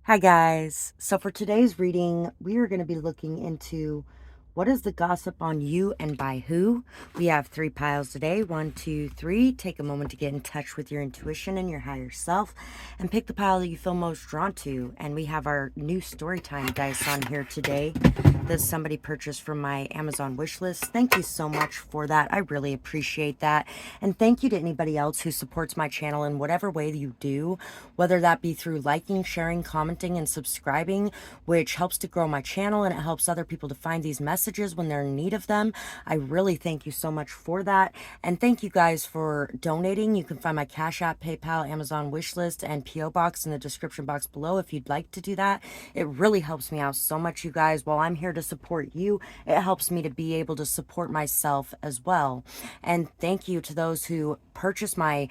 Hi guys. So for today's reading, we are going to be looking into what is the gossip on you and by who. We have 3 piles today. 1, 2, 3. Take a moment to get in touch with your intuition and your higher self and pick the pile that you feel most drawn to. And we have our new StoryTime dice on here today that somebody purchased from my Amazon wish list. Thank you so much for that. I really appreciate that. And thank you to anybody else who supports my channel in whatever way you do, whether that be through liking, sharing, commenting, and subscribing, which helps to grow my channel and it helps other people to find these messages when they're in need of them. I really thank you so much for that. And thank you guys for donating. You can find my Cash App, PayPal, Amazon wishlist, and P.O. Box in the description box below if you'd like to do that. It really helps me out so much, you guys. While I'm here to support you, it helps me to be able to support myself as well. And thank you to those who purchase my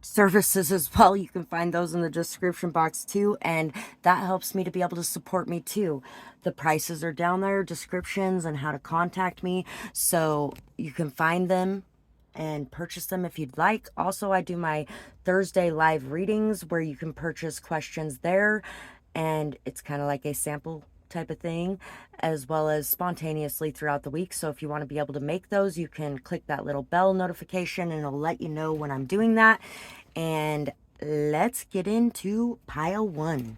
services as well. You can find those in the description box too, and that helps me to be able to support me too. The prices are down there, descriptions, and how to contact me, so you can find them and purchase them if you'd like. Also, I do my Thursday live readings where you can purchase questions there, and it's kind of like a sample type of thing, as well as spontaneously throughout the week. So if you want to be able to make those, you can click that little bell notification and it'll let you know when I'm doing that. And let's get into pile 1.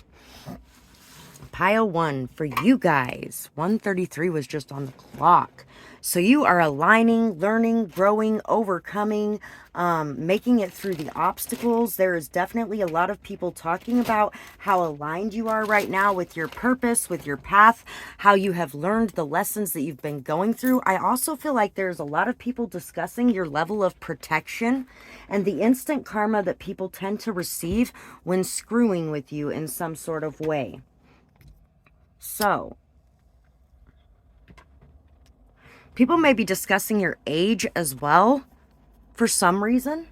Pile 1 for you guys. 133 was just on the clock. So you are aligning, learning, growing, overcoming, making it through the obstacles. There is definitely a lot of people talking about how aligned you are right now with your purpose, with your path, how you have learned the lessons that you've been going through. I also feel like there's a lot of people discussing your level of protection and the instant karma that people tend to receive when screwing with you in some sort of way. So, people may be discussing your age as well for some reason.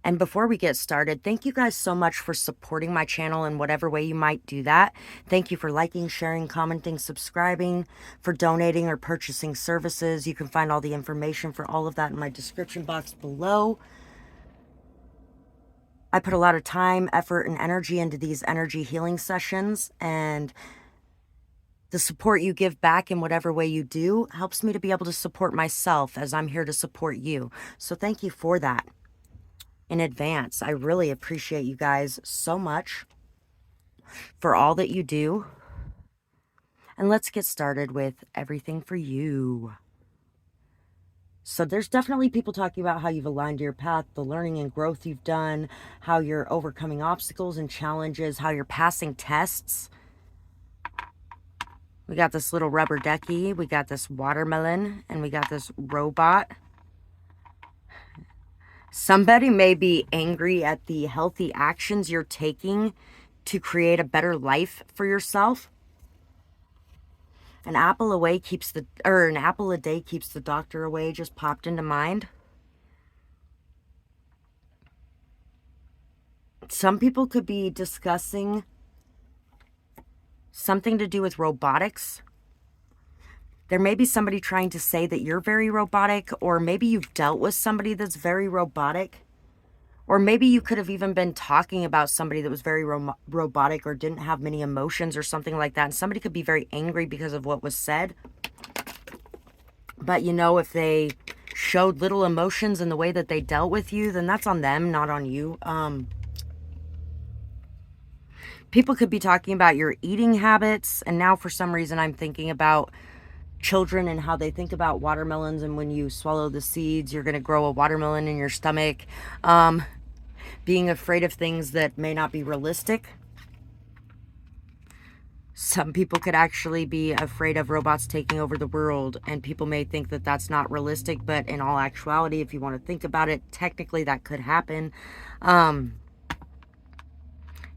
And before we get started, thank you guys so much for supporting my channel in whatever way you might do that. Thank you for liking, sharing, commenting, subscribing, for donating or purchasing services. You can find all the information for all of that in my description box below. I put a lot of time, effort, and energy into these energy healing sessions, and the support you give back in whatever way you do helps me to be able to support myself as I'm here to support you. So thank you for that in advance. I really appreciate you guys so much for all that you do. And let's get started with everything for you. So there's definitely people talking about how you've aligned your path, the learning and growth you've done, how you're overcoming obstacles and challenges, how you're passing tests. We got this little rubber ducky, we got this watermelon, and we got this robot. Somebody may be angry at the healthy actions you're taking to create a better life for yourself. An apple a day keeps the doctor away just popped into mind. Some people could be discussing something to do with robotics. There may be somebody trying to say that you're very robotic, or maybe you've dealt with somebody that's very robotic. Or maybe you could have even been talking about somebody that was very robotic or didn't have many emotions or something like that. And somebody could be very angry because of what was said. But, you know, if they showed little emotions in the way that they dealt with you, then that's on them, not on you. People could be talking about your eating habits. And now for some reason I'm thinking about children and how they think about watermelons, and when you swallow the seeds, you're going to grow a watermelon in your stomach. Being afraid of things that may not be realistic. Some people could actually be afraid of robots taking over the world, and people may think that that's not realistic, but in all actuality, if you want to think about it, technically that could happen.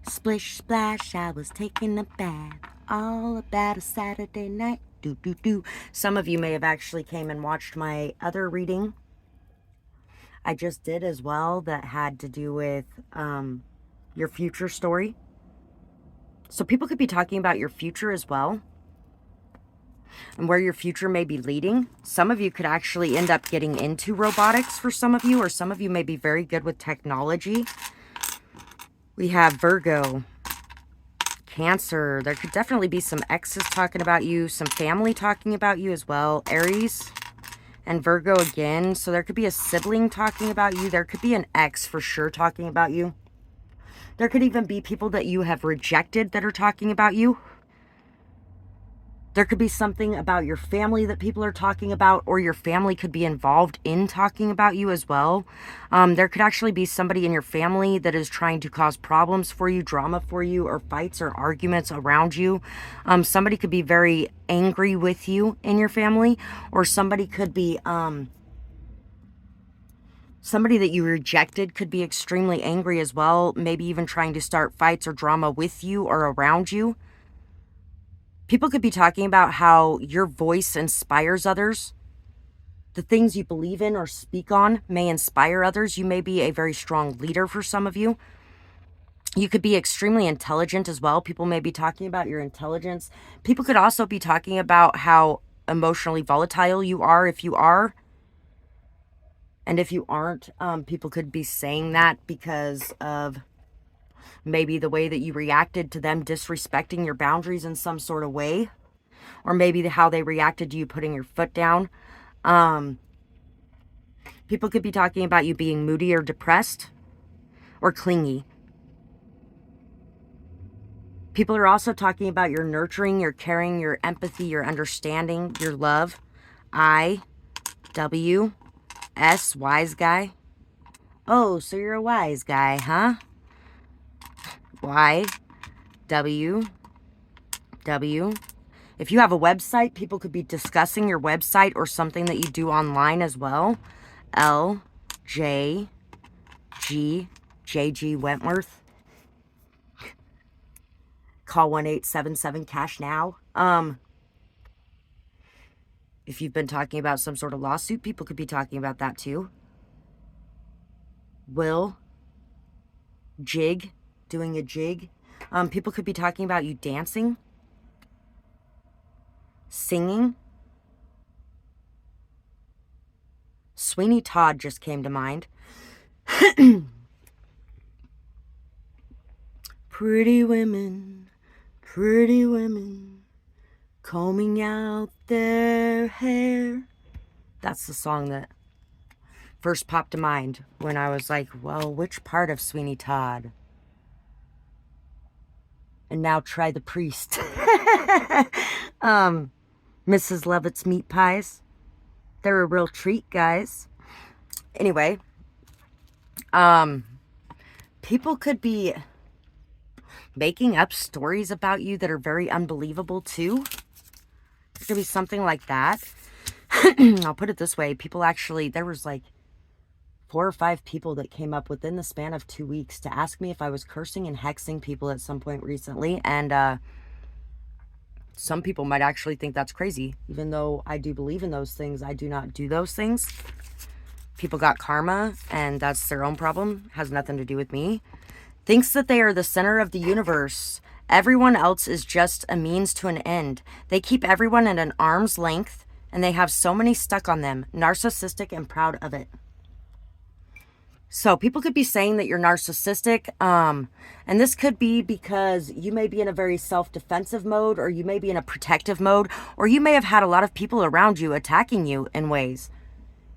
Splish splash, I was taking a bath, all about a Saturday night. Do do do. Some of you may have actually came and watched my other reading I just did as well that had to do with your future story. So people could be talking about your future as well. and where your future may be leading. Some of you could actually end up getting into robotics for some of you, or some of you may be very good with technology. We have Virgo, Cancer. There could definitely be some exes talking about you, some family talking about you as well. Aries and Virgo again. So there could be a sibling talking about you. There could be an ex for sure talking about you. There could even be people that you have rejected that are talking about you. There could be something about your family that people are talking about, or your family could be involved in talking about you as well. There could actually be somebody in your family that is trying to cause problems for you, drama for you, or fights or arguments around you. Somebody could be very angry with you in your family, or somebody could be, somebody that you rejected could be extremely angry as well, maybe even trying to start fights or drama with you or around you. People could be talking about how your voice inspires others. The things you believe in or speak on may inspire others. You may be a very strong leader for some of you. You could be extremely intelligent as well. People may be talking about your intelligence. People could also be talking about how emotionally volatile you are, if you are. And if you aren't, people could be saying that because of maybe the way that you reacted to them disrespecting your boundaries in some sort of way, or maybe how they reacted to you putting your foot down. People could be talking about you being moody or depressed or clingy. People are also talking about your nurturing, your caring, your empathy, your understanding, your love. I-W-S, wise guy. Oh, so you're a wise guy, huh? Y-W-W. If you have a website, people could be discussing your website or something that you do online as well. L-J-G, J-G Wentworth. Call 1-877-CASH-NOW. If you've been talking about some sort of lawsuit, people could be talking about that too. Will, jig, doing a jig. People could be talking about you dancing, singing. Sweeney Todd just came to mind. Pretty women, combing out their hair. That's the song that first popped to mind when I was like, well, which part of Sweeney Todd? And now try the priest. Mrs. Levitt's meat pies. They're a real treat, guys. Anyway, people could be making up stories about you that are very unbelievable too. There could be something like that. I'll put it this way. People actually, there was like 4 or 5 people that came up within the span of 2 weeks to ask me if I was cursing and hexing people at some point recently. And some people might actually think that's crazy. Even though I do believe in those things, I do not do those things. People got karma, and that's their own problem. Has nothing to do with me. Thinks that they are the center of the universe. Everyone else is just a means to an end. They keep everyone at an arm's length, and they have so many stuck on them. Narcissistic and proud of it. So people could be saying that you're narcissistic, and this could be because you may be in a very self-defensive mode, or you may be in a protective mode, or you may have had a lot of people around you attacking you in ways.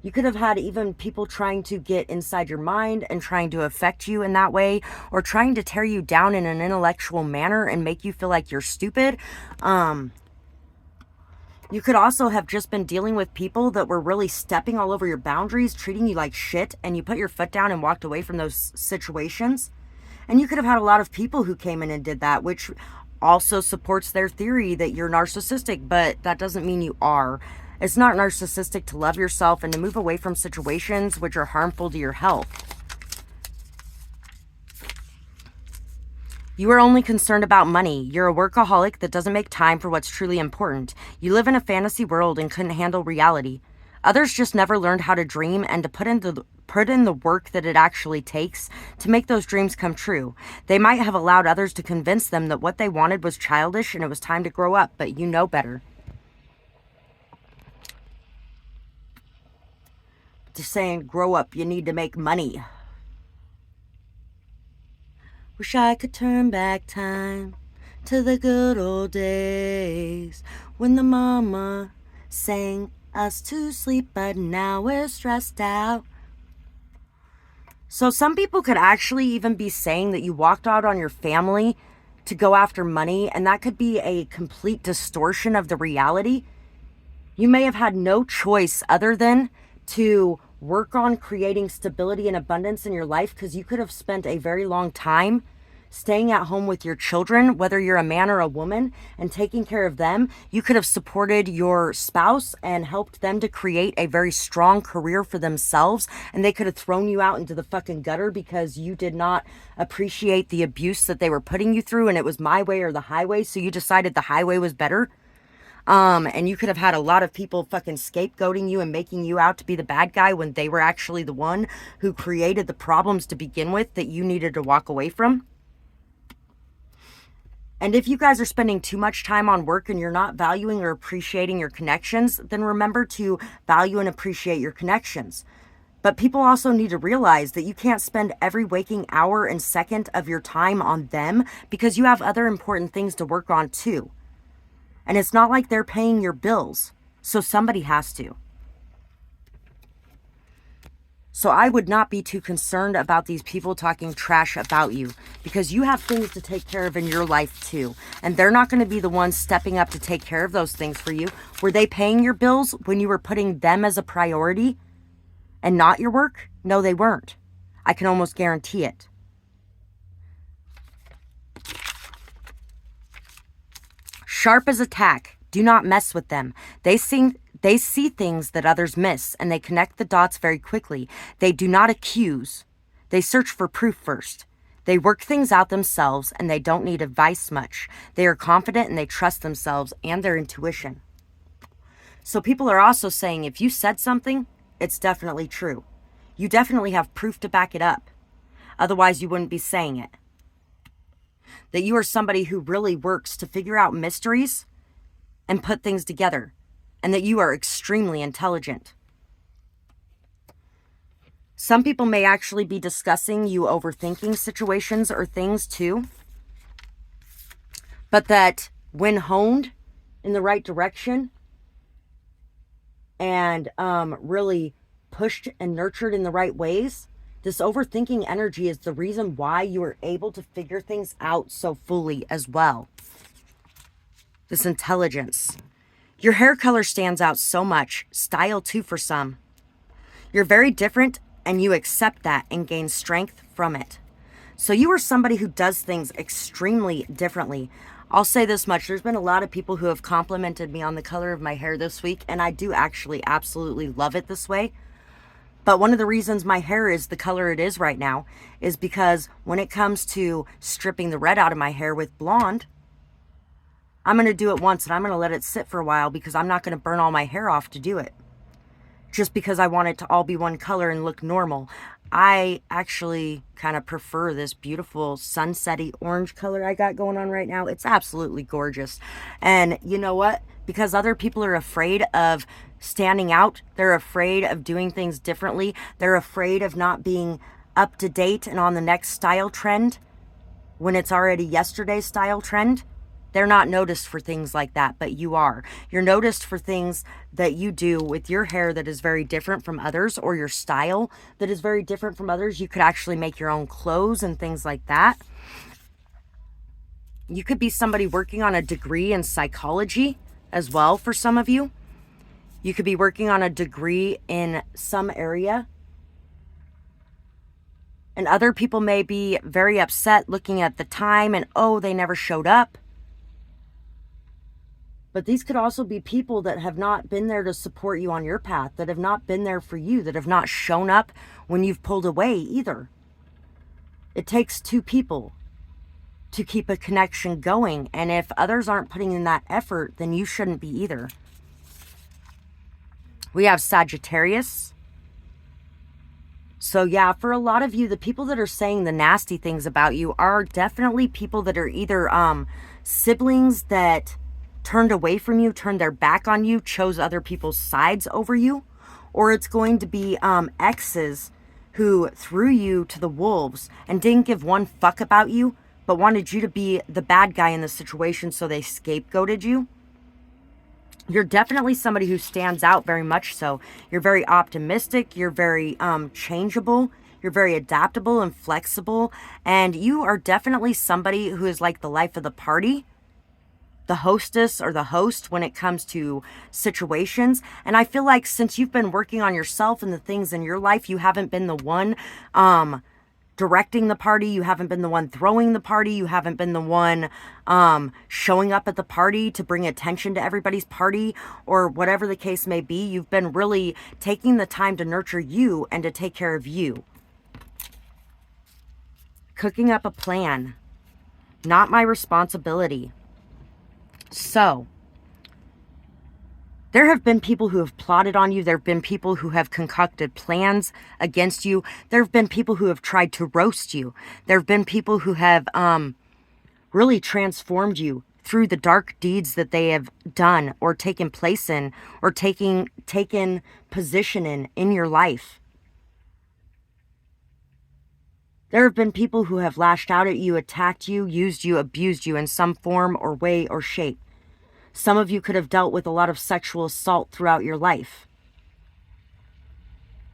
You could have had even people trying to get inside your mind and trying to affect you in that way, or trying to tear you down in an intellectual manner and make you feel like you're stupid. You could also have just been dealing with people that were really stepping all over your boundaries, treating you like shit, and you put your foot down and walked away from those situations. And you could have had a lot of people who came in and did that, which also supports their theory that you're narcissistic, but that doesn't mean you are. It's not narcissistic to love yourself and to move away from situations which are harmful to your health. You are only concerned about money. You're a workaholic that doesn't make time for what's truly important. You live in a fantasy world and couldn't handle reality. Others just never learned how to dream and to put in the work that it actually takes to make those dreams come true. They might have allowed others to convince them that what they wanted was childish and it was time to grow up, but you know better. Just saying, grow up, you need to make money. Wish I could turn back time to the good old days when the mama sang us to sleep, but now we're stressed out. So some people could actually even be saying that you walked out on your family to go after money, and that could be a complete distortion of the reality. You may have had no choice other than to work on creating stability and abundance in your life, because you could have spent a very long time staying at home with your children, whether you're a man or a woman, and taking care of them. You could have supported your spouse and helped them to create a very strong career for themselves, and they could have thrown you out into the fucking gutter because you did not appreciate the abuse that they were putting you through, and it was my way or the highway, so you decided the highway was better. And you could have had a lot of people fucking scapegoating you and making you out to be the bad guy when they were actually the one who created the problems to begin with that you needed to walk away from. And if you guys are spending too much time on work and you're not valuing or appreciating your connections, then remember to value and appreciate your connections. But people also need to realize that you can't spend every waking hour and second of your time on them, because you have other important things to work on too. And it's not like they're paying your bills, so somebody has to. So I would not be too concerned about these people talking trash about you, because you have things to take care of in your life too. And they're not going to be the ones stepping up to take care of those things for you. Were they paying your bills when you were putting them as a priority and not your work? No, they weren't. I can almost guarantee it. Sharp as a tack. Do not mess with them. They see things that others miss, and they connect the dots very quickly. They do not accuse. They search for proof first. They work things out themselves, and they don't need advice much. They are confident, and they trust themselves and their intuition. So people are also saying if you said something, it's definitely true. You definitely have proof to back it up. Otherwise, you wouldn't be saying it. That you are somebody who really works to figure out mysteries and put things together, and that you are extremely intelligent. Some people may actually be discussing you overthinking situations or things too, but that when honed in the right direction and really pushed and nurtured in the right ways, this overthinking energy is the reason why you are able to figure things out so fully as well. This intelligence. Your hair color stands out so much. Style too for some. You're very different, and you accept that and gain strength from it. So you are somebody who does things extremely differently. I'll say this much. There's been a lot of people who have complimented me on the color of my hair this week, and I do actually absolutely love it this way. But one of the reasons my hair is the color it is right now is because when it comes to stripping the red out of my hair with blonde, I'm going to do it once and I'm going to let it sit for a while, because I'm not going to burn all my hair off to do it. Just because I want it to all be one color and look normal. I actually kind of prefer this beautiful sunsetty orange color I got going on right now. It's absolutely gorgeous. And you know what? Because other people are afraid of standing out. They're afraid of doing things differently. They're afraid of not being up to date and on the next style trend when it's already yesterday's style trend. They're not noticed for things like that, but you are. You're noticed for things that you do with your hair that is very different from others, or your style that is very different from others. You could actually make your own clothes and things like that. You could be somebody working on a degree in psychology as well for some of you. You could be working on a degree in some area. And other people may be very upset looking at the time and, oh, they never showed up. But these could also be people that have not been there to support you on your path, that have not been there for you, that have not shown up when you've pulled away either. It takes two people to keep a connection going. And if others aren't putting in that effort, then you shouldn't be either. We have Sagittarius. So yeah, for a lot of you, the people that are saying the nasty things about you are definitely people that are either siblings that turned away from you, turned their back on you, chose other people's sides over you, or it's going to be exes who threw you to the wolves and didn't give one fuck about you, but wanted you to be the bad guy in the situation, so they scapegoated you. You're definitely somebody who stands out very much so. You're very optimistic. You're very changeable. You're very adaptable and flexible. And you are definitely somebody who is like the life of the party, the hostess or the host when it comes to situations. And I feel like since you've been working on yourself and the things in your life, you haven't been the one directing the party. You haven't been the one throwing the party. You haven't been the one showing up at the party to bring attention to everybody's party, or whatever the case may be. You've been really taking the time to nurture you and to take care of you. Cooking up a plan. Not my responsibility. So, there have been people who have plotted on you. There have been people who have concocted plans against you. There have been people who have tried to roast you. There have been people who have really transformed you through the dark deeds that they have done or taken place in, or taken position in your life. There have been people who have lashed out at you, attacked you, used you, abused you in some form or way or shape. Some of you could have dealt with a lot of sexual assault throughout your life.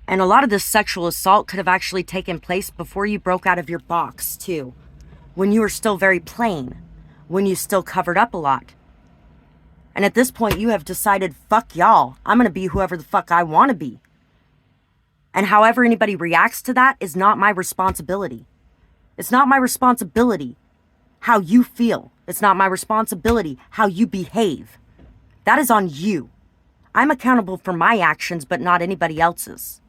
And a lot of this sexual assault could have actually taken place before you broke out of your box, too. When you were still very plain. When you still covered up a lot. And at this point, you have decided, fuck y'all. I'm going to be whoever the fuck I want to be. And however anybody reacts to that is not my responsibility. It's not my responsibility how you feel. It's not my responsibility how you behave. That is on you. I'm accountable for my actions, but not anybody else's.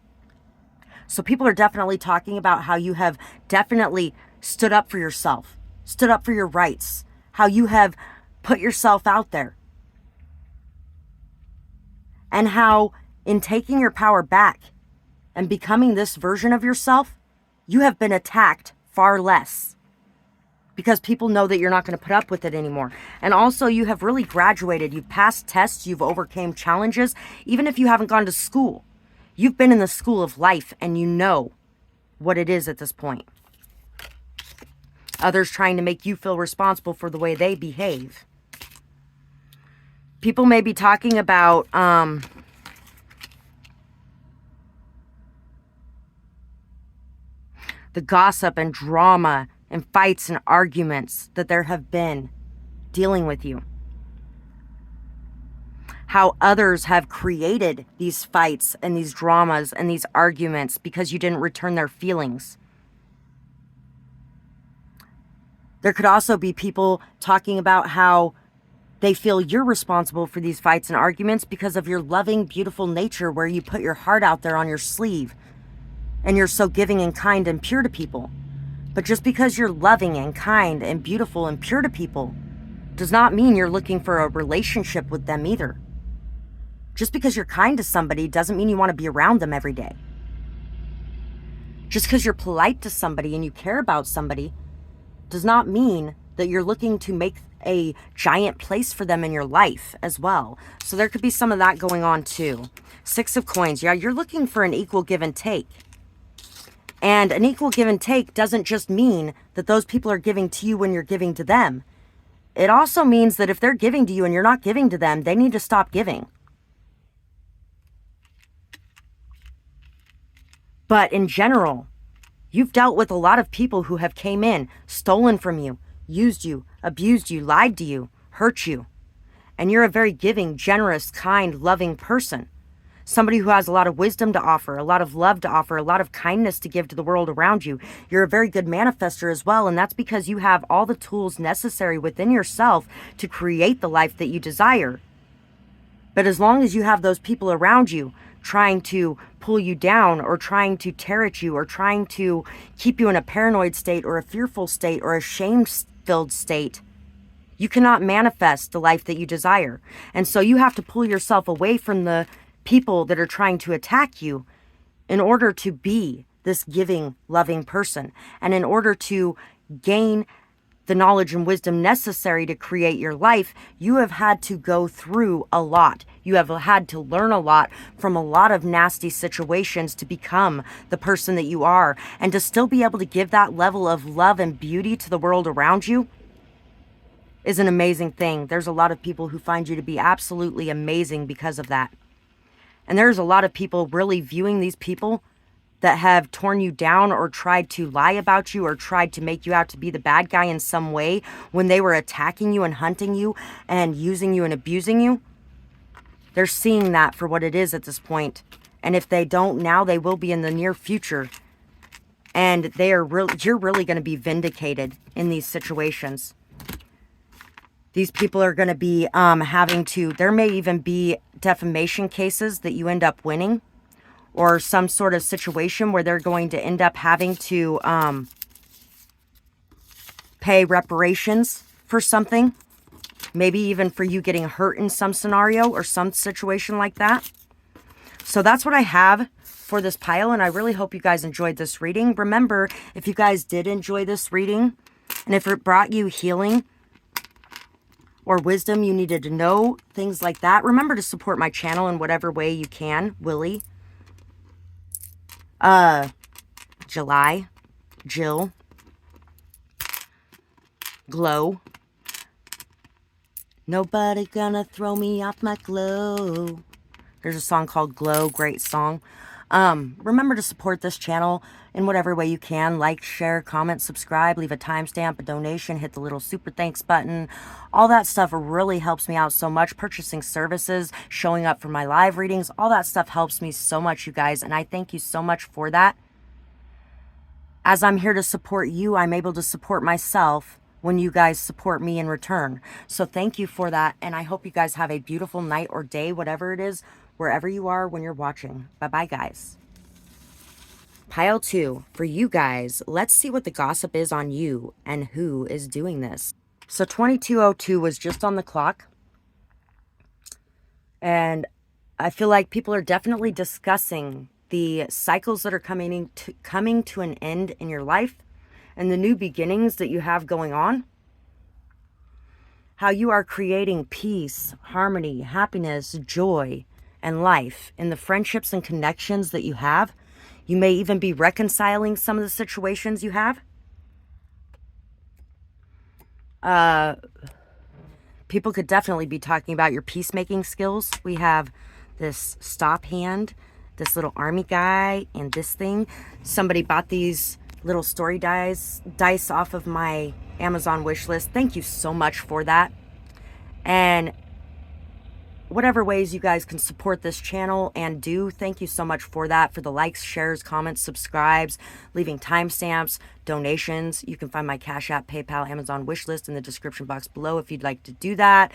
So people are definitely talking about how you have definitely stood up for yourself, stood up for your rights, how you have put yourself out there. And how in taking your power back and becoming this version of yourself, you have been attacked far less. Because people know that you're not going to put up with it anymore. And also, you have really graduated. You've passed tests. You've overcame challenges. Even if you haven't gone to school, you've been in the school of life and you know what it is at this point. Others trying to make you feel responsible for the way they behave. People may be talking about the gossip and drama and fights and arguments that there have been dealing with you. How others have created these fights and these dramas and these arguments because you didn't return their feelings. There could also be people talking about how they feel you're responsible for these fights and arguments because of your loving, beautiful nature, where you put your heart out there on your sleeve and you're so giving and kind and pure to people. But just because you're loving and kind and beautiful and pure to people does not mean you're looking for a relationship with them either. Just because you're kind to somebody doesn't mean you want to be around them every day. Just because you're polite to somebody and you care about somebody does not mean that you're looking to make a giant place for them in your life as well. So there could be some of that going on too. 6 of Coins. Yeah, you're looking for an equal give and take. And an equal give and take doesn't just mean that those people are giving to you when you're giving to them. It also means that if they're giving to you and you're not giving to them, they need to stop giving. But in general, you've dealt with a lot of people who have came in, stolen from you, used you, abused you, lied to you, hurt you. And you're a very giving, generous, kind, loving person. Somebody who has a lot of wisdom to offer, a lot of love to offer, a lot of kindness to give to the world around you. You're a very good manifester as well, and that's because you have all the tools necessary within yourself to create the life that you desire. But as long as you have those people around you trying to pull you down or trying to tear at you or trying to keep you in a paranoid state or a fearful state or a shame-filled state, you cannot manifest the life that you desire. And so you have to pull yourself away from the people that are trying to attack you in order to be this giving, loving person. And in order to gain the knowledge and wisdom necessary to create your life, you have had to go through a lot. You have had to learn a lot from a lot of nasty situations to become the person that you are. And to still be able to give that level of love and beauty to the world around you is an amazing thing. There's a lot of people who find you to be absolutely amazing because of that. And there's a lot of people really viewing these people that have torn you down or tried to lie about you or tried to make you out to be the bad guy in some way when they were attacking you and hunting you and using you and abusing you. They're seeing that for what it is at this point. And if they don't now, they will be in the near future. And you're really going to be vindicated in these situations. These people are going to be there may even be defamation cases that you end up winning, or some sort of situation where they're going to end up having to pay reparations for something. Maybe even for you getting hurt in some scenario or some situation like that. So that's what I have for this pile, and I really hope you guys enjoyed this reading. Remember, if you guys did enjoy this reading, and if it brought you healing or wisdom you needed to know, things like that, remember to support my channel in whatever way you can. Willie. July, Jill, Glow. Nobody gonna throw me off my glow. There's a song called Glow, great song. Remember to support this channel in whatever way you can. Like, share, comment, subscribe, leave a timestamp, a donation, hit the little super thanks button. All that stuff really helps me out so much. Purchasing services, showing up for my live readings, all that stuff helps me so much, you guys. And I thank you so much for that. As I'm here to support you, I'm able to support myself when you guys support me in return. So thank you for that. And I hope you guys have a beautiful night or day, whatever it is, wherever you are when you're watching. Bye-bye, guys. Pile 2, for you guys, let's see what the gossip is on you and who is doing this. So 2202 was just on the clock. And I feel like people are definitely discussing the cycles that are coming to an end in your life and the new beginnings that you have going on. How you are creating peace, harmony, happiness, joy, and life in the friendships and connections that you have. You may even be reconciling some of the situations you have. People could definitely be talking about your peacemaking skills. We have this stop hand, this little army guy, and this thing. Somebody bought these little story dice off of my Amazon wish list. Thank you so much for that. And whatever ways you guys can support this channel and do, thank you so much for that. For the likes, shares, comments, subscribes, leaving timestamps, donations. You can find my Cash App, PayPal, Amazon wish list in the description box below if you'd like to do that.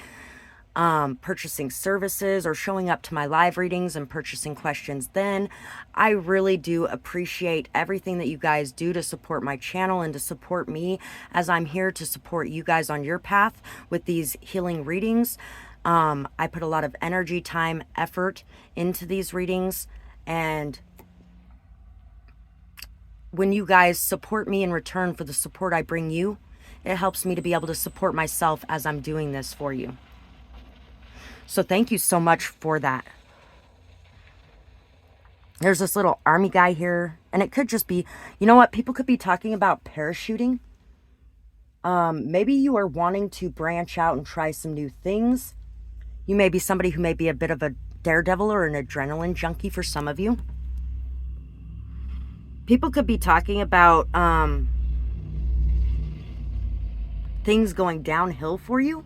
Purchasing services or showing up to my live readings and purchasing questions then. I really do appreciate everything that you guys do to support my channel and to support me as I'm here to support you guys on your path with these healing readings. I put a lot of energy, time, effort into these readings, and when you guys support me in return for the support I bring you, it helps me to be able to support myself as I'm doing this for you. So thank you so much for that. There's this little army guy here, and it could just be, you know what, people could be talking about parachuting. Maybe you are wanting to branch out and try some new things. You may be somebody who may be a bit of a daredevil or an adrenaline junkie for some of you. People could be talking about things going downhill for you.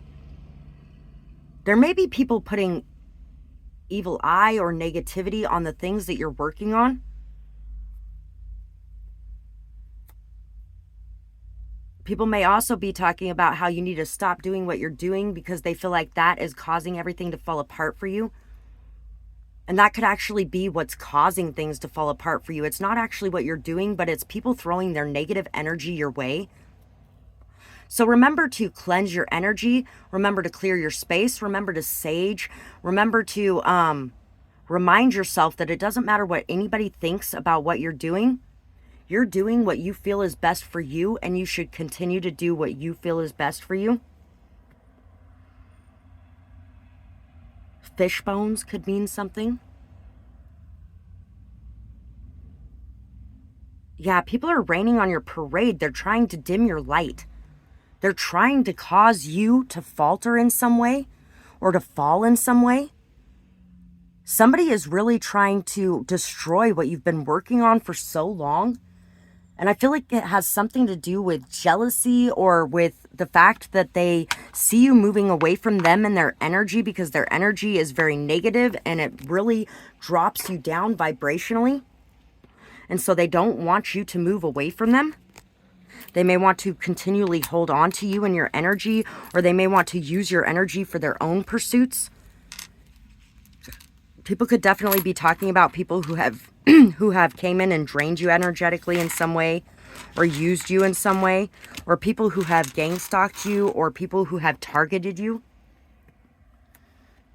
There may be people putting evil eye or negativity on the things that you're working on. People may also be talking about how you need to stop doing what you're doing because they feel like that is causing everything to fall apart for you. And that could actually be what's causing things to fall apart for you. It's not actually what you're doing, but it's people throwing their negative energy your way. So remember to cleanse your energy. Remember to clear your space. Remember to sage. Remember to remind yourself that it doesn't matter what anybody thinks about what you're doing. You're doing what you feel is best for you, and you should continue to do what you feel is best for you. Fish bones could mean something. Yeah, people are raining on your parade. They're trying to dim your light. They're trying to cause you to falter in some way or to fall in some way. Somebody is really trying to destroy what you've been working on for so long. And I feel like it has something to do with jealousy or with the fact that they see you moving away from them and their energy, because their energy is very negative and it really drops you down vibrationally. And so they don't want you to move away from them. They may want to continually hold on to you and your energy, or they may want to use your energy for their own pursuits. People could definitely be talking about people who have who have came in and drained you energetically in some way, or used you in some way, or people who have gang stalked you, or people who have targeted you.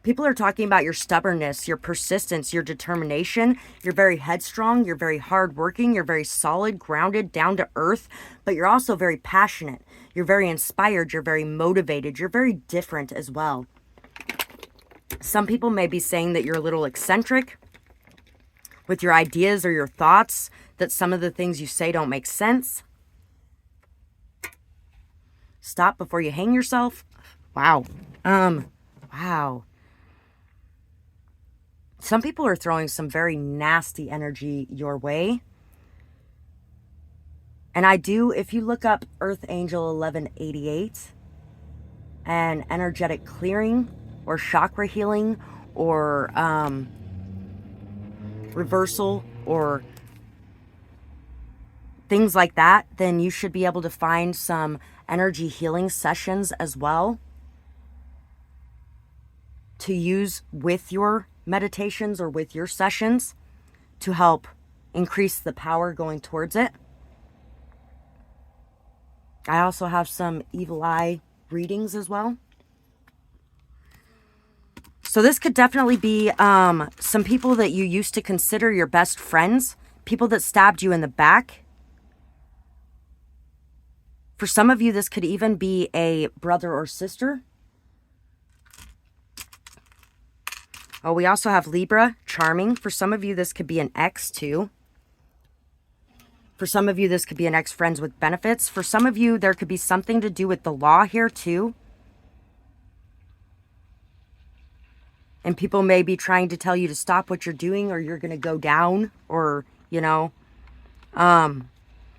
People are talking about your stubbornness, your persistence, your determination. You're very headstrong, you're very hardworking, you're very solid, grounded, down to earth, but you're also very passionate. You're very inspired, you're very motivated, you're very different as well. Some people may be saying that you're a little eccentric with your ideas or your thoughts, that some of the things you say don't make sense. Stop before you hang yourself. Wow. Wow. Some people are throwing some very nasty energy your way. And I do, if you look up Earth Angel 1188 and energetic clearing or chakra healing or reversal or things like that, then you should be able to find some energy healing sessions as well to use with your meditations or with your sessions to help increase the power going towards it. I also have some evil eye readings as well. So this could definitely be some people that you used to consider your best friends, people that stabbed you in the back. For some of you, this could even be a brother or sister. Oh, we also have Libra, charming. For some of you, this could be an ex too. For some of you, this could be an ex-friends with benefits. For some of you, there could be something to do with the law here too. And people may be trying to tell you to stop what you're doing, or you're going to go down, or, you know.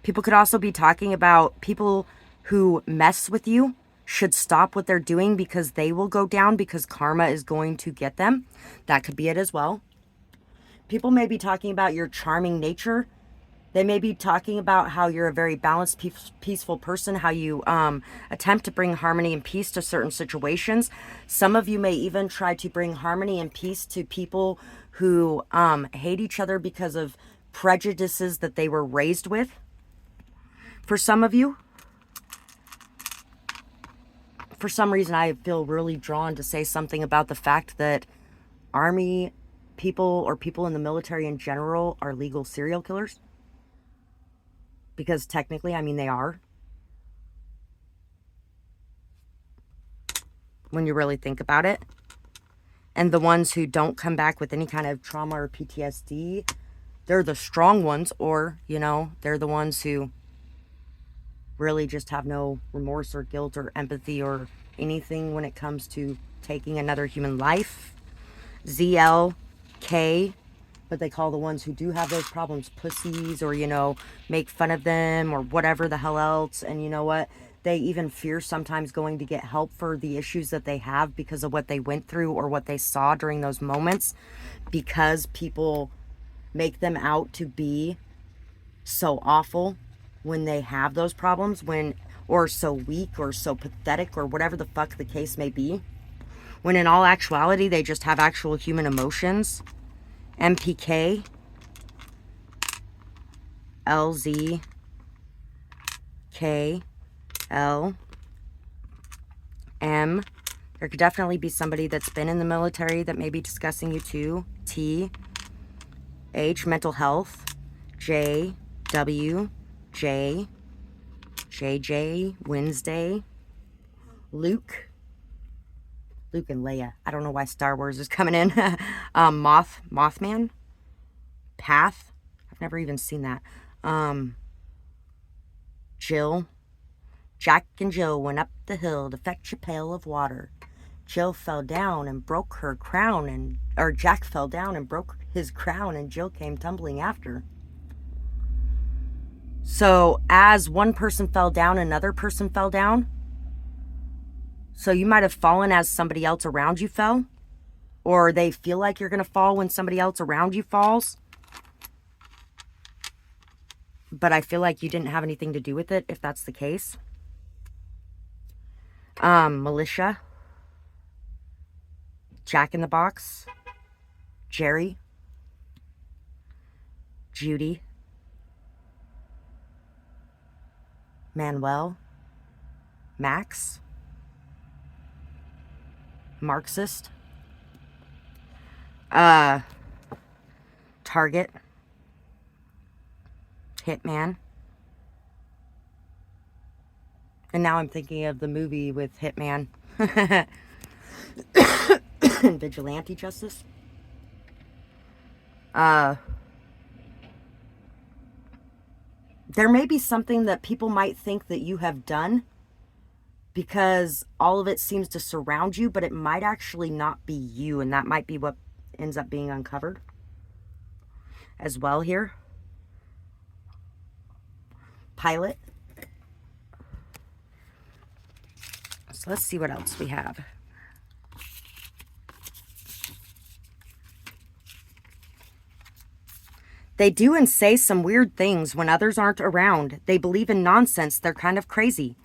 People could also be talking about people who mess with you should stop what they're doing because they will go down, because karma is going to get them. That could be it as well. People may be talking about your charming nature. They may be talking about how you're a very balanced, peaceful person, how you attempt to bring harmony and peace to certain situations. Some of you may even try to bring harmony and peace to people who hate each other because of prejudices that they were raised with. For some of you, for some reason, I feel really drawn to say something about the fact that army people or people in the military in general are legal serial killers. Because technically, I mean, they are. When you really think about it. And the ones who don't come back with any kind of trauma or PTSD, they're the strong ones, or, you know, they're the ones who really just have no remorse or guilt or empathy or anything when it comes to taking another human life. ZLK, but they call the ones who do have those problems pussies, or, you know, make fun of them or whatever the hell else. And you know what? They even fear sometimes going to get help for the issues that they have because of what they went through or what they saw during those moments, because people make them out to be so awful when they have those problems, or so weak or so pathetic or whatever the fuck the case may be, when in all actuality they just have actual human emotions. MPK, LZ, K, L, M. There could definitely be somebody that's been in the military that may be discussing you too. T, H, mental health. J, W, J, JJ, Wednesday, Luke and Leia. I don't know why Star Wars is coming in. Mothman, Path. I've never even seen that. Jill. Jack and Jill went up the hill to fetch a pail of water. Jill fell down and broke her crown, or Jack fell down and broke his crown, and Jill came tumbling after. So as one person fell down, another person fell down. So you might have fallen as somebody else around you fell, or they feel like you're going to fall when somebody else around you falls. But I feel like you didn't have anything to do with it, if that's the case. Militia, Jack in the Box, Jerry, Judy, Manuel, Max, Marxist, Target, Hitman. And now I'm thinking of the movie with Hitman. Vigilante justice. There may be something that people might think that you have done because all of it seems to surround you, but it might actually not be you, and that might be what ends up being uncovered as well here. Pilot. So let's see what else we have. They do and say some weird things when others aren't around. They believe in nonsense. They're kind of crazy.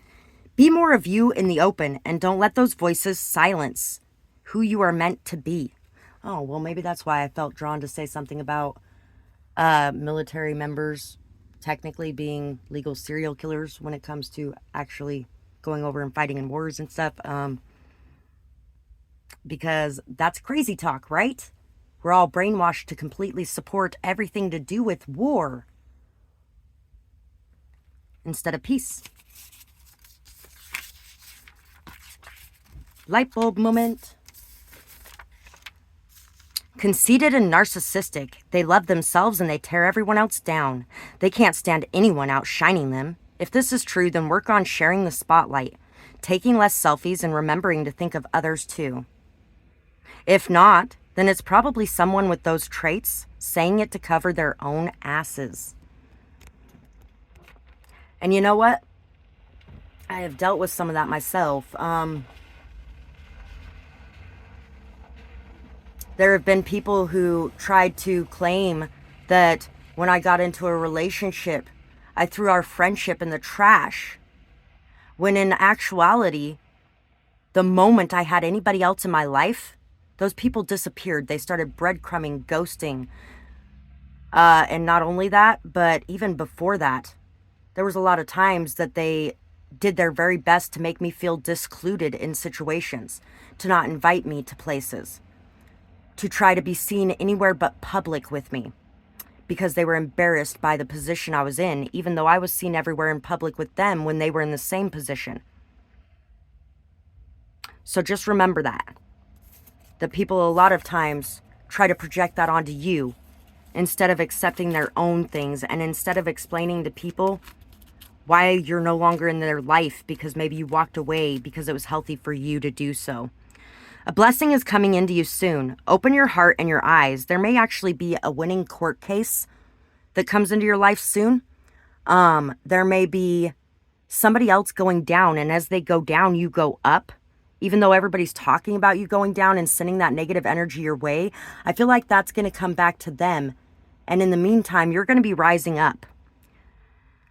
Be more of you in the open and don't let those voices silence who you are meant to be. Oh, well, maybe that's why I felt drawn to say something about military members technically being legal serial killers when it comes to actually going over and fighting in wars and stuff. Because that's crazy talk, right? We're all brainwashed to completely support everything to do with war instead of peace. Light bulb moment. Conceited and narcissistic. They love themselves and they tear everyone else down. They can't stand anyone outshining them. If this is true, then work on sharing the spotlight, taking less selfies and remembering to think of others too. If not, then it's probably someone with those traits saying it to cover their own asses. And you know what? I have dealt with some of that myself. There have been people who tried to claim that when I got into a relationship, I threw our friendship in the trash. When in actuality, the moment I had anybody else in my life, those people disappeared. They started breadcrumbing, ghosting. And not only that, but even before that, there was a lot of times that they did their very best to make me feel discluded in situations, to not invite me to places, to try to be seen anywhere but public with me, because they were embarrassed by the position I was in, even though I was seen everywhere in public with them when they were in the same position. So just remember that people a lot of times try to project that onto you instead of accepting their own things, and instead of explaining to people why you're no longer in their life because maybe you walked away because it was healthy for you to do so. A blessing is coming into you soon. Open your heart and your eyes. There may actually be a winning court case that comes into your life soon. There may be somebody else going down, and as they go down, you go up. Even though everybody's talking about you going down and sending that negative energy your way, I feel like that's going to come back to them. And in the meantime, you're going to be rising up.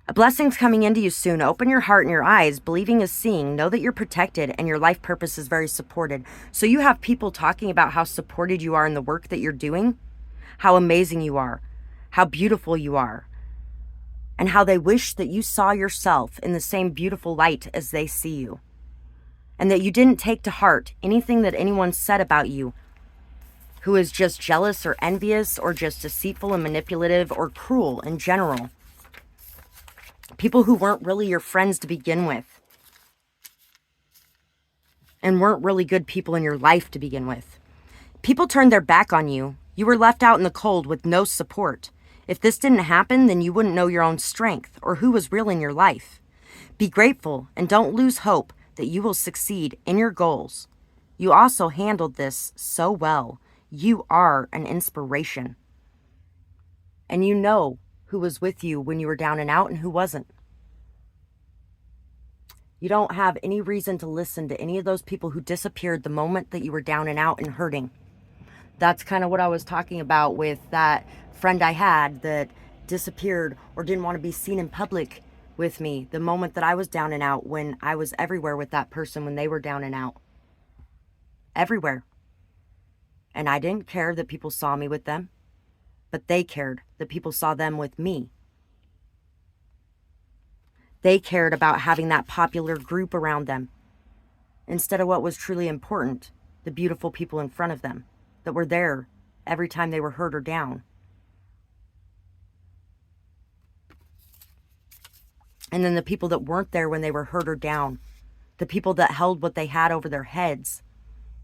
A blessing's coming into you soon. Open your heart and your eyes. Believing is seeing. Know that you're protected and your life purpose is very supported. So you have people talking about how supported you are in the work that you're doing, how amazing you are, how beautiful you are, and how they wish that you saw yourself in the same beautiful light as they see you. And that you didn't take to heart anything that anyone said about you who is just jealous or envious or just deceitful and manipulative or cruel in general. People who weren't really your friends to begin with, and weren't really good people in your life to begin with. People turned their back on you. You were left out in the cold with no support. If this didn't happen, then you wouldn't know your own strength or who was real in your life. Be grateful and don't lose hope that you will succeed in your goals. You also handled this so well. You are an inspiration. And you know who was with you when you were down and out and who wasn't. You don't have any reason to listen to any of those people who disappeared the moment that you were down and out and hurting. That's kind of what I was talking about with that friend I had that disappeared or didn't want to be seen in public with me the moment that I was down and out, when I was everywhere with that person when they were down and out. Everywhere. And I didn't care that people saw me with them, but they cared that people saw them with me. They cared about having that popular group around them instead of what was truly important, the beautiful people in front of them that were there every time they were hurt or down. And then the people that weren't there when they were hurt or down, the people that held what they had over their heads,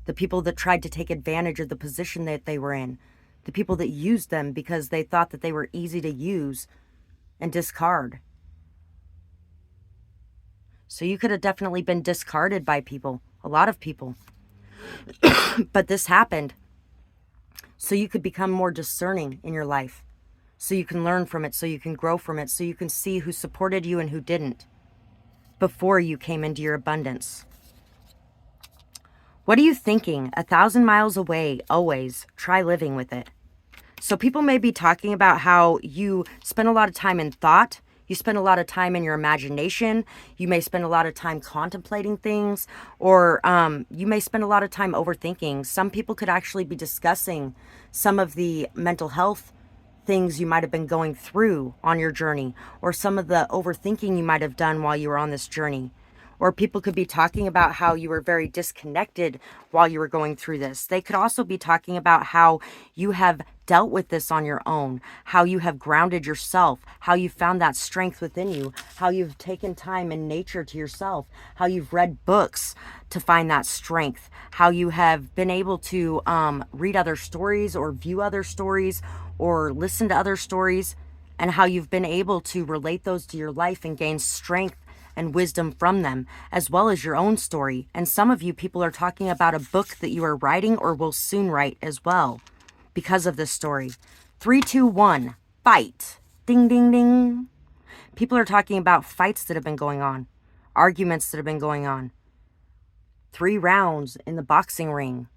the people that tried to take advantage of the position that they were in, the people that used them because they thought that they were easy to use and discard. So you could have definitely been discarded by people, a lot of people. But this happened so you could become more discerning in your life, so you can learn from it, so you can grow from it, so you can see who supported you and who didn't before you came into your abundance. What are you thinking? 1,000 miles away, always. Try living with it. So people may be talking about how you spend a lot of time in thought. You spend a lot of time in your imagination. You may spend a lot of time contemplating things, or you may spend a lot of time overthinking. Some people could actually be discussing some of the mental health things you might have been going through on your journey, or some of the overthinking you might have done while you were on this journey. Or people could be talking about how you were very disconnected while you were going through this. They could also be talking about how you have dealt with this on your own, how you have grounded yourself, how you found that strength within you, how you've taken time in nature to yourself, how you've read books to find that strength, how you have been able to read other stories or view other stories or listen to other stories, and how you've been able to relate those to your life and gain strength and wisdom from them, as well as your own story. And some of you people are talking about a book that you are writing or will soon write as well because of this story. 3, 2, 1, fight. Ding, ding, ding. People are talking about fights that have been going on, arguments that have been going on. 3 rounds in the boxing ring.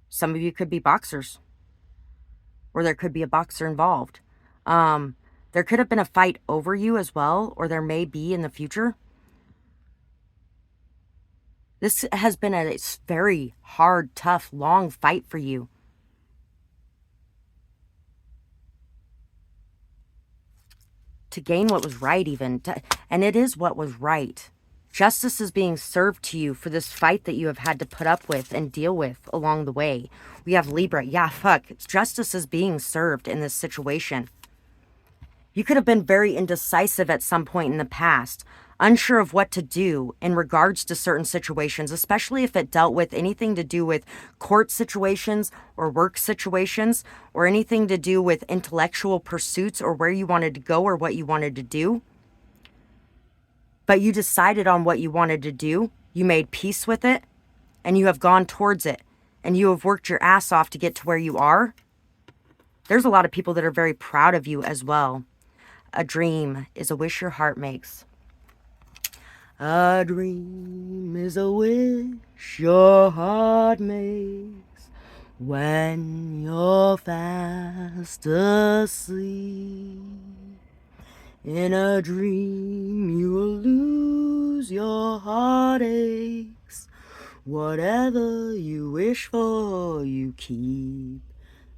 Some of you could be boxers, or there could be a boxer involved. There could have been a fight over you as well, or there may be in the future. This has been a very hard, tough, long fight for you. To gain what was right even. And it is what was right. Justice is being served to you for this fight that you have had to put up with and deal with along the way. We have Libra. Yeah, fuck. Justice is being served in this situation. You could have been very indecisive at some point in the past, unsure of what to do in regards to certain situations, especially if it dealt with anything to do with court situations or work situations, or anything to do with intellectual pursuits or where you wanted to go or what you wanted to do. But you decided on what you wanted to do, you made peace with it, and you have gone towards it, and you have worked your ass off to get to where you are. There's a lot of people that are very proud of you as well. A dream is a wish your heart makes. A dream is a wish your heart makes when you're fast asleep. In a dream you will lose your heartaches. Whatever you wish for, you keep.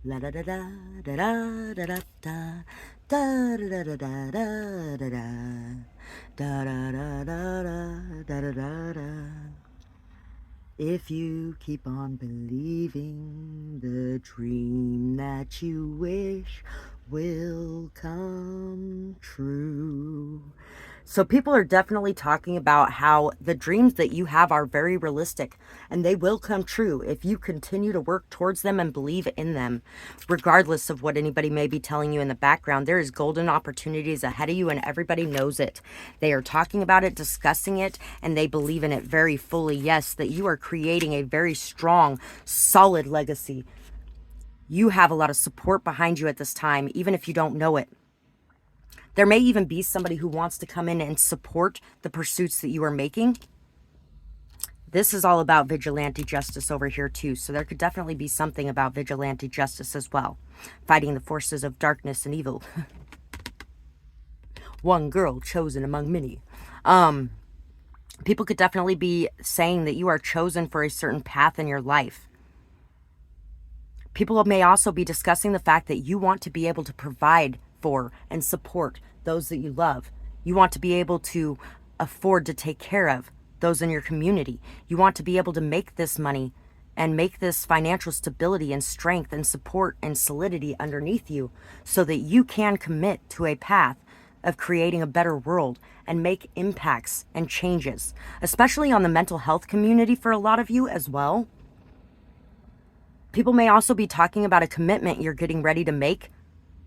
La da da da da da da da da. Da da da da da da da da da da da da da da. If you keep on believing, the dream that you wish will come true. So people are definitely talking about how the dreams that you have are very realistic and they will come true if you continue to work towards them and believe in them. Regardless of what anybody may be telling you in the background, there is golden opportunities ahead of you and everybody knows it. They are talking about it, discussing it, and they believe in it very fully. Yes, that you are creating a very strong, solid legacy. You have a lot of support behind you at this time, even if you don't know it. There may even be somebody who wants to come in and support the pursuits that you are making. This is all about vigilante justice over here too. So there could definitely be something about vigilante justice as well. Fighting the forces of darkness and evil. One girl chosen among many. People could definitely be saying that you are chosen for a certain path in your life. People may also be discussing the fact that you want to be able to provide for and support those that you love. You want to be able to afford to take care of those in your community. You want to be able to make this money and make this financial stability and strength and support and solidity underneath you so that you can commit to a path of creating a better world and make impacts and changes, especially on the mental health community for a lot of you as well. People may also be talking about a commitment you're getting ready to make,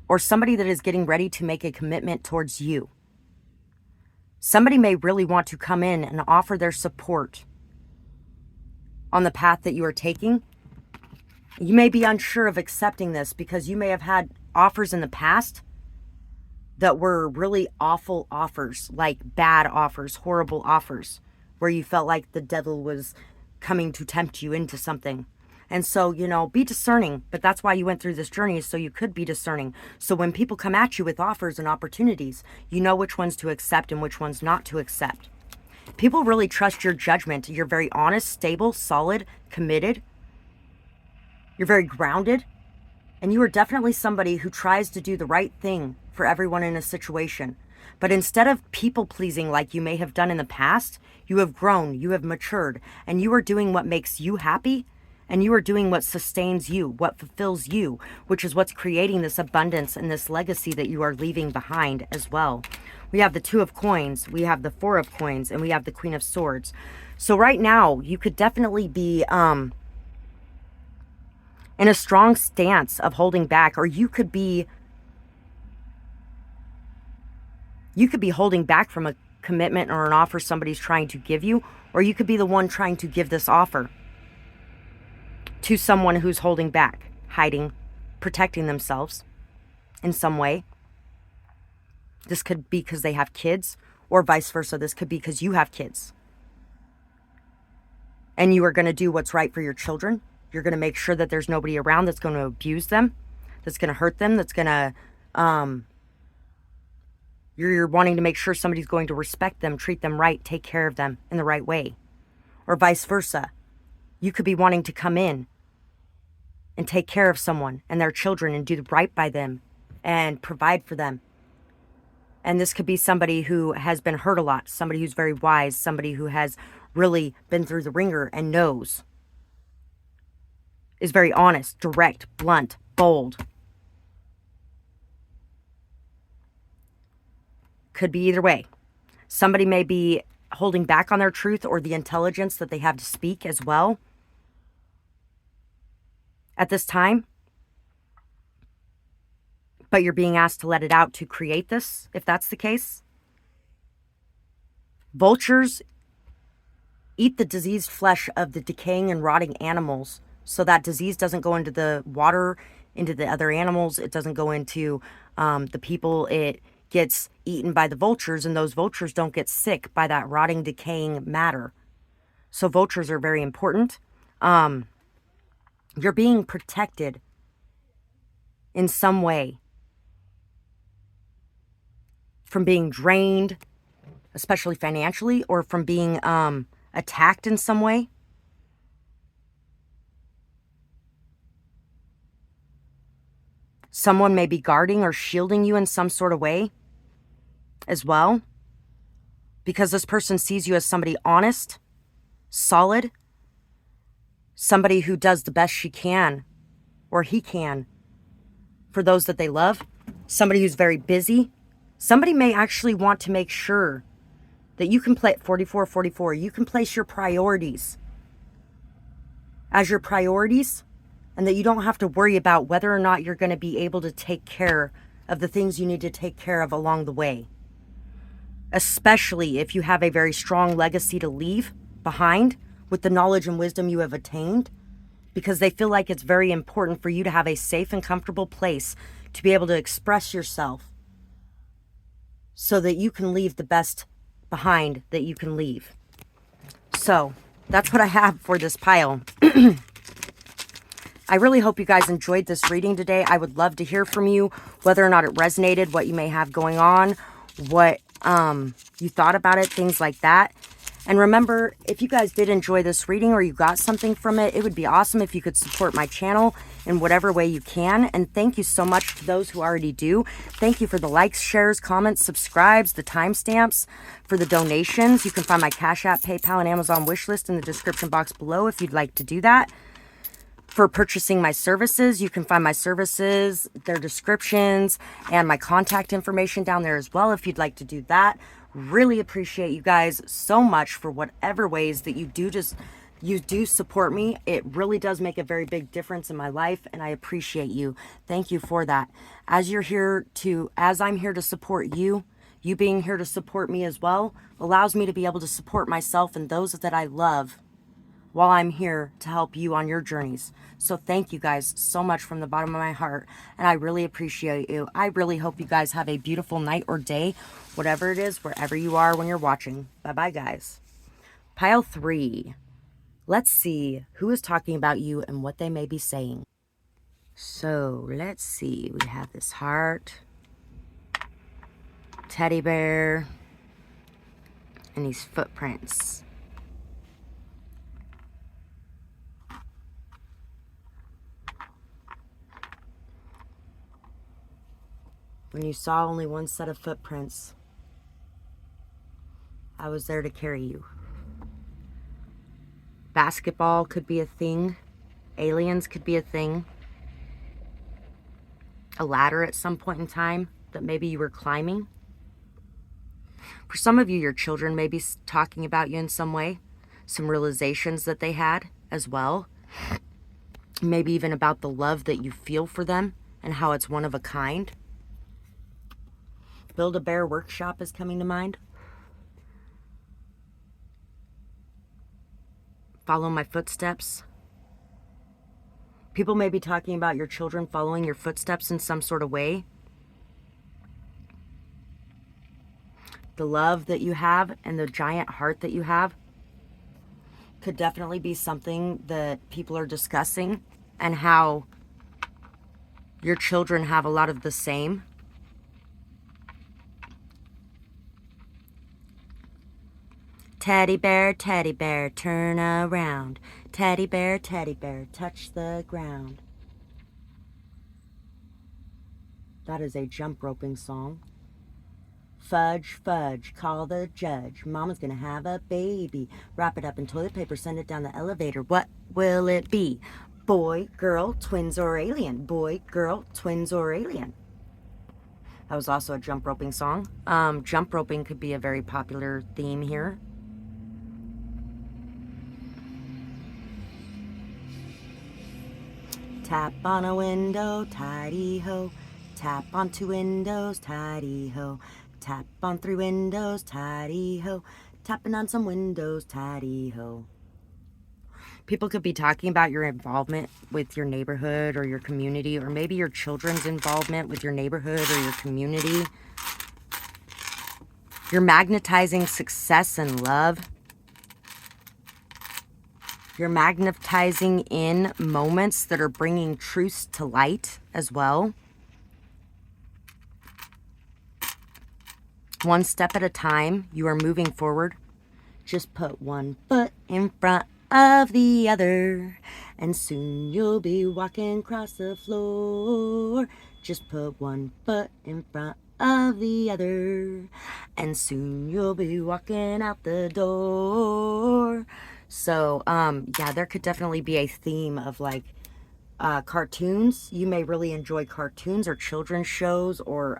or somebody that is getting ready to make a commitment towards you. Somebody may really want to come in and offer their support on the path that you are taking. You may be unsure of accepting this because you may have had offers in the past that were really awful offers, like bad offers, horrible offers, where you felt like the devil was coming to tempt you into something. And so, be discerning, but that's why you went through this journey, is so you could be discerning. So when people come at you with offers and opportunities, you know which ones to accept and which ones not to accept. People really trust your judgment. You're very honest, stable, solid, committed. You're very grounded. And you are definitely somebody who tries to do the right thing for everyone in a situation. But instead of people pleasing like you may have done in the past, you have grown, you have matured, and you are doing what makes you happy. And you are doing what sustains you, what fulfills you, which is what's creating this abundance and this legacy that you are leaving behind as well. We have the Two of Coins, we have the Four of Coins, and we have the Queen of Swords. So right now, you could definitely be in a strong stance of holding back, or you could be holding back from a commitment or an offer somebody's trying to give you, or you could be the one trying to give this offer to someone who's holding back, hiding, protecting themselves in some way. This could be because they have kids, or vice versa. This could be because you have kids. And you are going to do what's right for your children. You're going to make sure that there's nobody around that's going to abuse them, that's going to hurt them, that's going to, you're wanting to make sure somebody's going to respect them, treat them right, take care of them in the right way. Or vice versa. You could be wanting to come in and take care of someone and their children and do right by them and provide for them. And this could be somebody who has been hurt a lot, somebody who's very wise, somebody who has really been through the ringer and knows, is very honest, direct, blunt, bold. Could be either way. Somebody may be holding back on their truth or the intelligence that they have to speak as well at this time, but you're being asked to let it out to create this, if that's the case. Vultures eat the diseased flesh of the decaying and rotting animals, so that disease doesn't go into the water, into the other animals. It doesn't go into the people. It gets eaten by the vultures, and those vultures don't get sick by that rotting, decaying matter. So vultures are very important. You're being protected in some way from being drained, especially financially, or from being attacked in some way. Someone may be guarding or shielding you in some sort of way as well, because this person sees you as somebody honest, solid, somebody who does the best she can or he can for those that they love. somebody who's very busy. Somebody may actually want to make sure that you can play 44. You can place your priorities as your priorities, and that you don't have to worry about whether or not you're going to be able to take care of the things you need to take care of along the way. Especially if you have a very strong legacy to leave behind with the knowledge and wisdom you have attained, because they feel like it's very important for you to have a safe and comfortable place to be able to express yourself so that you can leave the best behind that you can leave. So that's what I have for this pile. I really hope you guys enjoyed this reading today. I would love to hear from you, whether or not it resonated, what you may have going on, what you thought about it, things like that. And remember, if you guys did enjoy this reading or you got something from it, it would be awesome if you could support my channel in whatever way you can. And thank you so much to those who already do. Thank you for the likes, shares, comments, subscribes, the timestamps, for the donations. You can find my Cash App, PayPal, and Amazon wish list in the description box below if you'd like to do that. For purchasing my services, you can find my services, their descriptions, and my contact information down there as well if you'd like to do that. Really appreciate you guys so much for whatever ways that you do support me. It really does make a very big difference in my life, and I appreciate you. Thank you for that. As I'm here to support you, you being here to support me as well allows me to be able to support myself and those that I love while I'm here to help you on your journeys. So thank you guys so much from the bottom of my heart, and I really appreciate you. I really hope you guys have a beautiful night or day, whatever it is, wherever you are when you're watching. Bye-bye, guys. Pile 3. Let's see who is talking about you and what they may be saying. So let's see. We have this heart, teddy bear, and these footprints. When you saw only one set of footprints, I was there to carry you. Basketball could be a thing. Aliens could be a thing. A ladder at some point in time that maybe you were climbing. For some of you, your children may be talking about you in some way. Some realizations that they had as well. Maybe even about the love that you feel for them and how it's one of a kind. Build-A-Bear workshop is coming to mind. Follow my footsteps. People may be talking about your children following your footsteps in some sort of way. The love that you have and the giant heart that you have could definitely be something that people are discussing, and how your children have a lot of the same. Teddy bear, turn around. Teddy bear, touch the ground. That is a jump roping song. Fudge, fudge, call the judge. Mama's gonna have a baby. Wrap it up in toilet paper, send it down the elevator. What will it be? Boy, girl, twins, or alien? Boy, girl, twins, or alien? That was also a jump roping song. Jump roping could be a very popular theme here. Tap on a window, tidy-ho. Tap on 2 windows, tidy-ho. Tap on 3 windows, tidy-ho. Tapping on some windows, tidy-ho. People could be talking about your involvement with your neighborhood or your community, or maybe your children's involvement with your neighborhood or your community. You're magnetizing success and love. You're magnetizing in moments that are bringing truths to light as well. One step at a time, you are moving forward. Just put one foot in front of the other, and soon you'll be walking across the floor. Just put one foot in front of the other, and soon you'll be walking out the door. So, yeah, there could definitely be a theme of like Cartoons. You may really enjoy cartoons or children's shows, or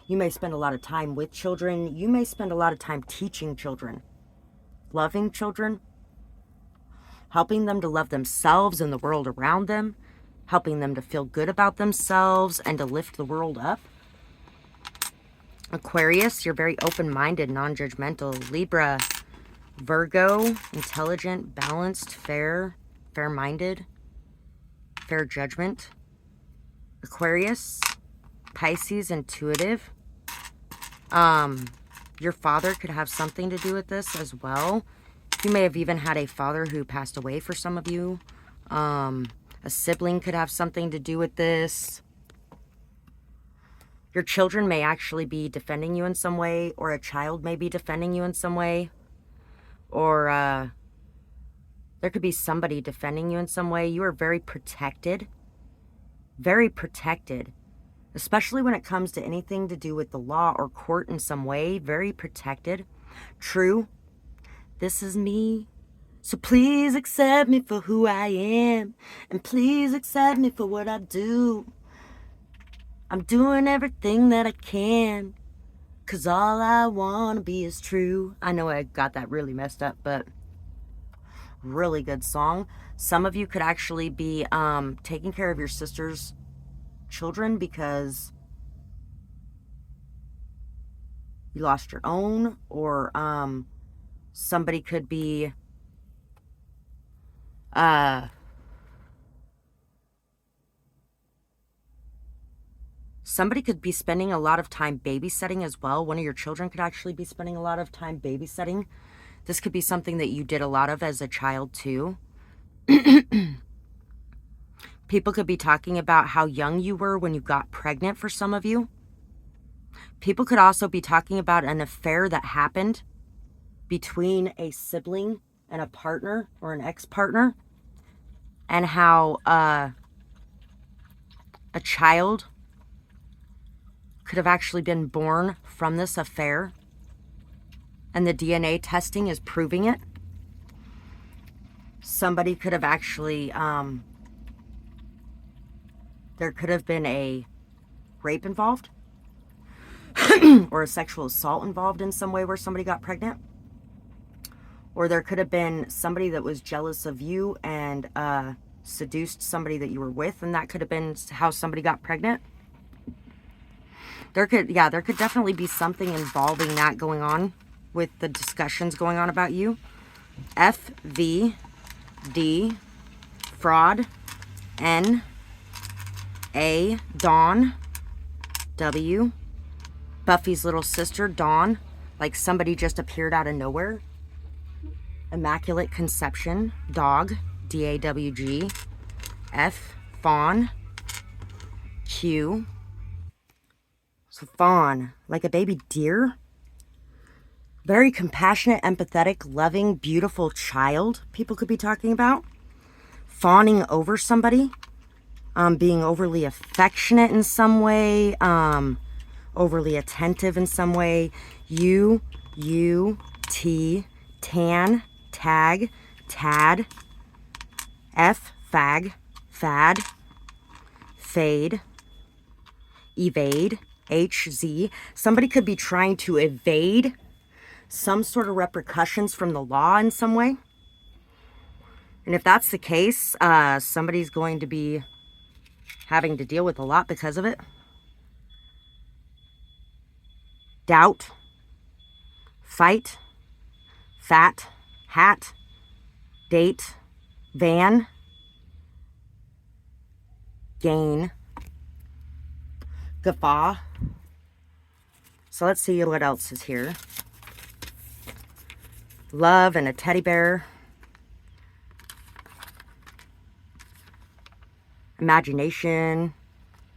you may spend a lot of time with children. You may spend a lot of time teaching children, loving children, helping them to love themselves and the world around them, helping them to feel good about themselves and to lift the world up. Aquarius, you're very open-minded, non-judgmental. Libra, Virgo, intelligent, balanced, fair-minded, fair judgment. Aquarius, Pisces, intuitive. Your father could have something to do with this as well. You may have even had a father who passed away for some of you. A sibling could have something to do with this. Your children may actually be defending you in some way, or a child may be defending you in some way. Or there could be somebody defending you in some way. You are very protected. Very protected. Especially when it comes to anything to do with the law or court in some way. Very protected. True. This is me. So please accept me for who I am. And please accept me for what I do. I'm doing everything that I can. 'Cause all I want to be is true. I know I got that really messed up, but really good song. Some of you could actually be taking care of your sister's children because you lost your own, or somebody could be somebody could be spending a lot of time babysitting as well. One of your children could actually be spending a lot of time babysitting. This could be something that you did a lot of as a child too. People could be talking about how young you were when you got pregnant for some of you. People could also be talking about an affair that happened between a sibling and a partner or an ex-partner, and how a child could have actually been born from this affair, and the DNA testing is proving it. Somebody could have actually, there could have been a rape involved or a sexual assault involved in some way where somebody got pregnant. Or there could have been somebody that was jealous of you and seduced somebody that you were with, and that could have been how somebody got pregnant. There could definitely be something involving that going on with the discussions going on about you. F, V, D, fraud, N, A, Dawn, W, Buffy's little sister, Dawn, like somebody just appeared out of nowhere. Immaculate Conception, Dog, D-A-W-G, F, Fawn, Q, so fawn, like a baby deer. Very compassionate, empathetic, loving, beautiful child people could be talking about. Fawning over somebody. Being overly affectionate in some way. Overly attentive in some way. U, T, tan, tag, tad. F, fag, fad. Fade. Evade. H, Z. Somebody could be trying to evade some sort of repercussions from the law in some way. And if that's the case, somebody's going to be having to deal with a lot because of it. Doubt, fight, fat, hat, date, van, gain, guffaw. So let's see what else is here. Love and a teddy bear. Imagination,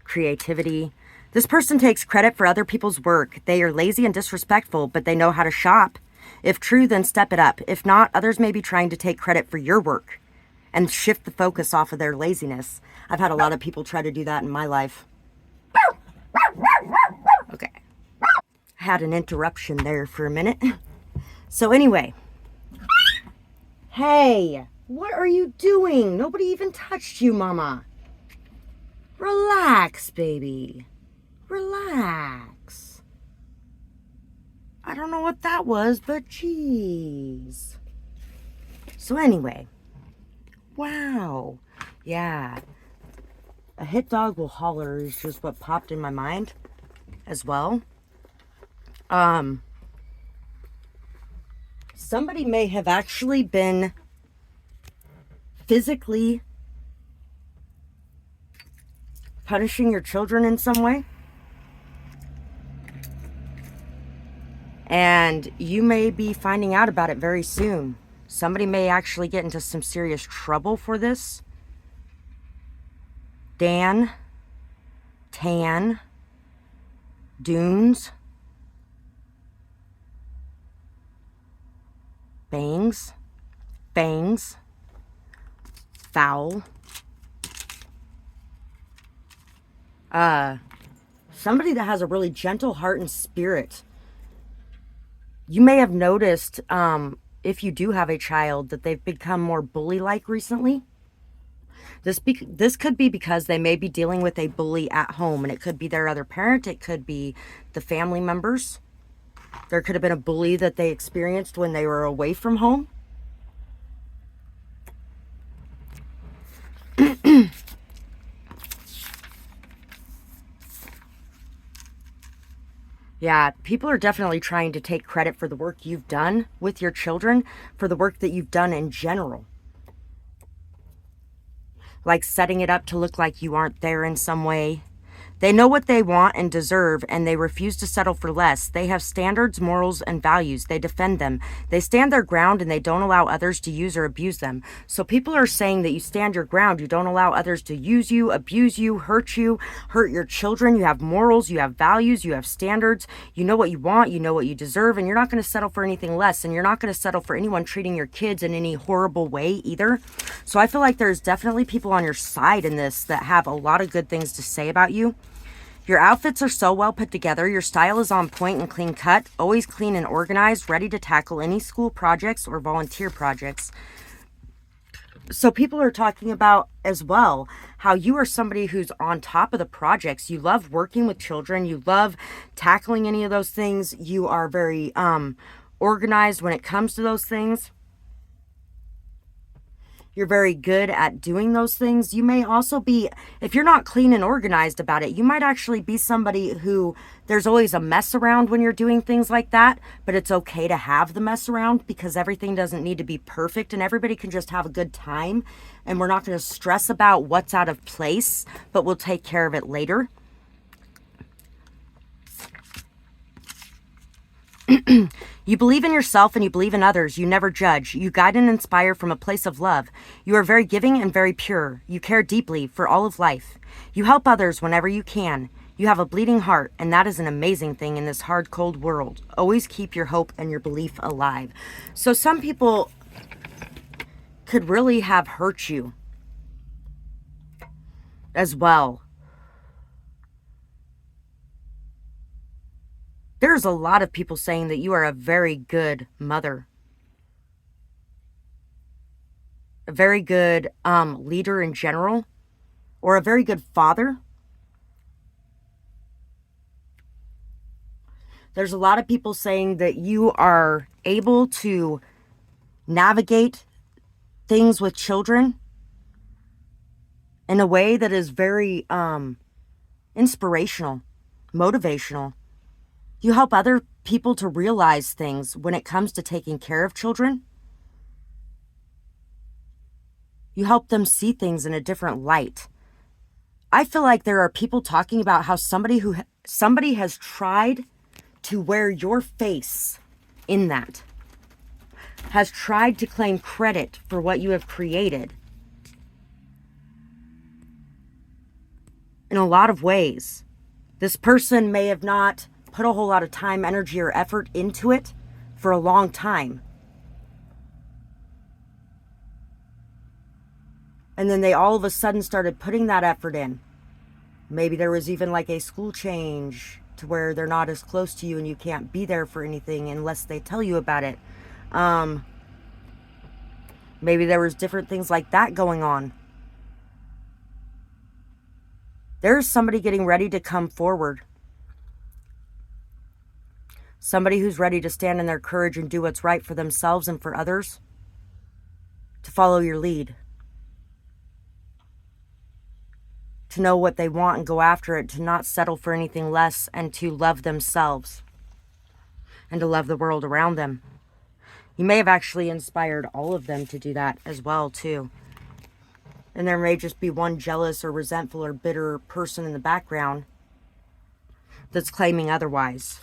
creativity. This person takes credit for other people's work. They are lazy and disrespectful, but they know how to shop. If true, then step it up. If not, others may be trying to take credit for your work and shift the focus off of their laziness. I've had a lot of people try to do that in my life. Okay. I had an interruption there for a minute. So anyway. Hey, What are you doing? Nobody even touched you, Mama. Relax, baby. Relax. I don't know what that was, but jeez. So anyway, wow. Yeah. A hit dog will holler is just what popped in my mind as well. Somebody may have actually been physically punishing your children in some way. And you may be finding out about it very soon. Somebody may actually get into some serious trouble for this. Dan, Tan, Dunes, Bangs, Fangs, Foul. Somebody that has a really gentle heart and spirit. You may have noticed, if you do have a child, that they've become more bully-like recently. This could be because they may be dealing with a bully at home, and it could be their other parent. It could be the family members. There could have been a bully that they experienced when they were away from home. Yeah, people are definitely trying to take credit for the work you've done with your children, for the work that you've done in general. Like setting it up to look like you aren't there in some way. They know what they want and deserve, and they refuse to settle for less. They have standards, morals, and values. They defend them. They stand their ground, and they don't allow others to use or abuse them. So people are saying that you stand your ground. You don't allow others to use you, abuse you, hurt your children. You have morals, you have values, you have standards. You know what you want, you know what you deserve, and you're not going to settle for anything less, and you're not going to settle for anyone treating your kids in any horrible way either. So I feel like there's definitely people on your side in this that have a lot of good things to say about you. Your outfits are so well put together. Your style is on point and clean cut, always clean and organized, ready to tackle any school projects or volunteer projects. So people are talking about as well how you are somebody who's on top of the projects. You love working with children. You love tackling any of those things. You are very organized when it comes to those things. You're very good at doing those things. You may also be, if you're not clean and organized about it, you might actually be somebody who there's always a mess around when you're doing things like that, but it's okay to have the mess around because everything doesn't need to be perfect and everybody can just have a good time. And we're not going to stress about what's out of place, but we'll take care of it later. You believe in yourself and you believe in others. You never judge. You guide and inspire from a place of love. You are very giving and very pure. You care deeply for all of life. You help others whenever you can. You have a bleeding heart, and that is an amazing thing in this hard, cold world. Always keep your hope and your belief alive. So some people could really have hurt you as well. There's a lot of people saying that you are a very good mother. A very good leader in general. Or a very good father. There's a lot of people saying that you are able to navigate things with children in a way that is very inspirational, motivational. You help other people to realize things when it comes to taking care of children. You help them see things in a different light. I feel like there are people talking about how somebody has tried to wear your face in that. Has tried to claim credit for what you have created. In a lot of ways. This person may have not put a whole lot of time, energy, or effort into it for a long time. And then they all of a sudden started putting that effort in. Maybe there was even like a school change to where they're not as close to you and you can't be there for anything unless they tell you about it. Maybe there was different things like that going on. There's somebody getting ready to come forward. Somebody who's ready to stand in their courage and do what's right for themselves and for others. To follow your lead. To know what they want and go after it. To not settle for anything less, and to love themselves. And to love the world around them. You may have actually inspired all of them to do that as well, too. And there may just be one jealous or resentful or bitter person in the background that's claiming otherwise.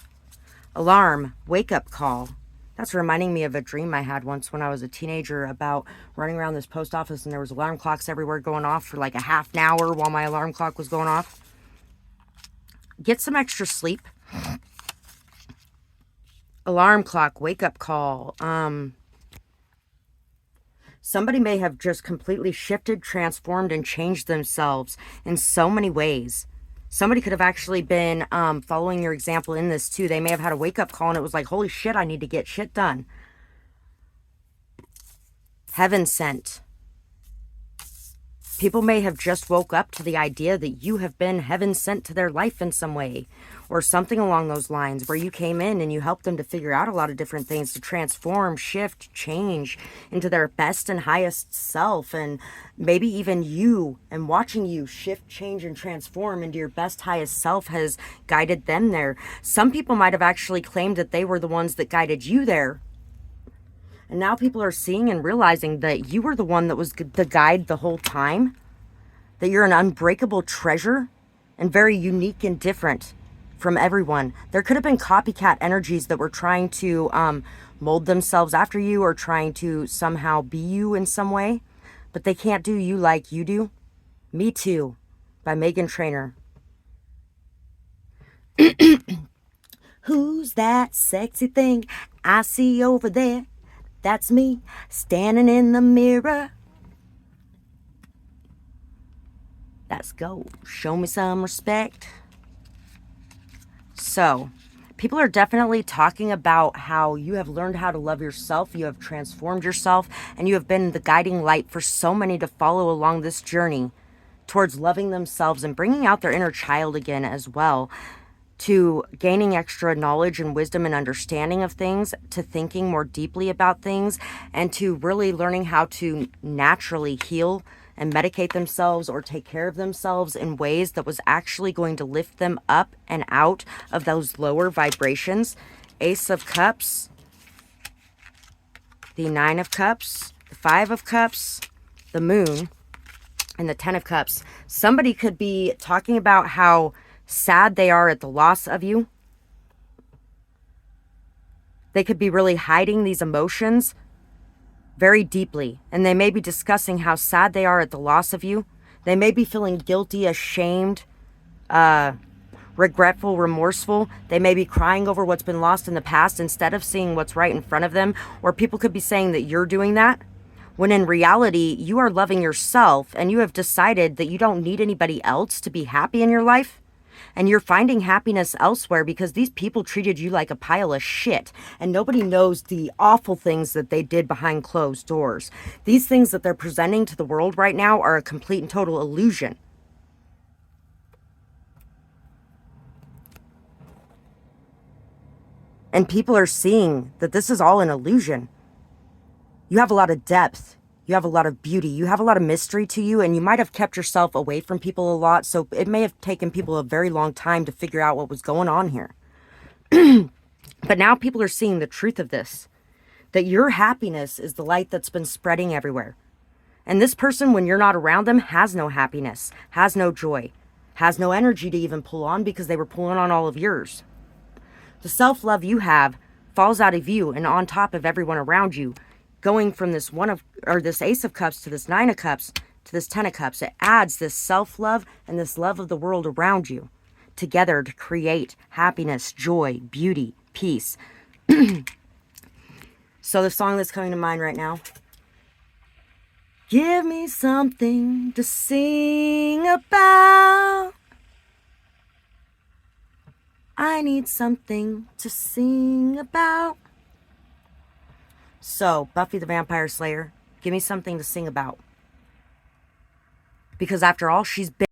Alarm, wake-up call. That's reminding me of a dream I had once when I was a teenager about running around this post office, and there was alarm clocks everywhere going off for like a half an hour while my alarm clock was going off. Get some extra sleep. Alarm clock, wake-up call. Somebody may have just completely shifted, transformed, and changed themselves in so many ways. Somebody could have actually been following your example in this too. They may have had a wake-up call and it was like, holy shit, I need to get shit done. Heaven sent. People may have just woke up to the idea that you have been heaven sent to their life in some way, or something along those lines, where you came in and you helped them to figure out a lot of different things, to transform, shift, change into their best and highest self. And maybe even you, and watching you shift, change, and transform into your best, highest self has guided them there. Some people might have actually claimed that they were the ones that guided you there. And now people are seeing and realizing that you were the one that was the guide the whole time. That you're an unbreakable treasure and very unique and different from everyone. There could have been copycat energies that were trying to mold themselves after you, or trying to somehow be you in some way. But they can't do you like you do. Me Too by Megan Trainor. Who's that sexy thing I see over there? That's me, standing in the mirror. Let's go. Show me some respect. So, people are definitely talking about how you have learned how to love yourself, you have transformed yourself, and you have been the guiding light for so many to follow along this journey towards loving themselves and bringing out their inner child again as well. To gaining extra knowledge and wisdom and understanding of things, to thinking more deeply about things, and to really learning how to naturally heal and medicate themselves or take care of themselves in ways that was actually going to lift them up and out of those lower vibrations. Ace of Cups, the Nine of Cups, the Five of Cups, the Moon, and the Ten of Cups. Somebody could be talking about how sad they are at the loss of you. They could be really hiding these emotions very deeply, and they may be discussing how sad they are at the loss of you. They may be feeling guilty, ashamed, regretful, remorseful. They may be crying over what's been lost in the past instead of seeing what's right in front of them. Or people could be saying that you're doing that, when in reality, you are loving yourself and you have decided that you don't need anybody else to be happy in your life. And you're finding happiness elsewhere because these people treated you like a pile of shit. And nobody knows the awful things that they did behind closed doors. These things that they're presenting to the world right now are a complete and total illusion. And people are seeing that this is all an illusion. You have a lot of depth. You have a lot of beauty. You have a lot of mystery to you, and you might have kept yourself away from people a lot, so it may have taken people a very long time to figure out what was going on here. But now people are seeing the truth of this, that your happiness is the light that's been spreading everywhere. And this person, when you're not around them, has no happiness, has no joy, has no energy to even pull on because they were pulling on all of yours. The self-love you have falls out of you and on top of everyone around you. Going from this this Ace of Cups to this Nine of Cups to this Ten of Cups, it adds this self-love and this love of the world around you together to create happiness, joy, beauty, peace. So the song that's coming to mind right now, give me something to sing about. I need something to sing about. So, Buffy the Vampire Slayer, Give me something to sing about. Because after all, she's been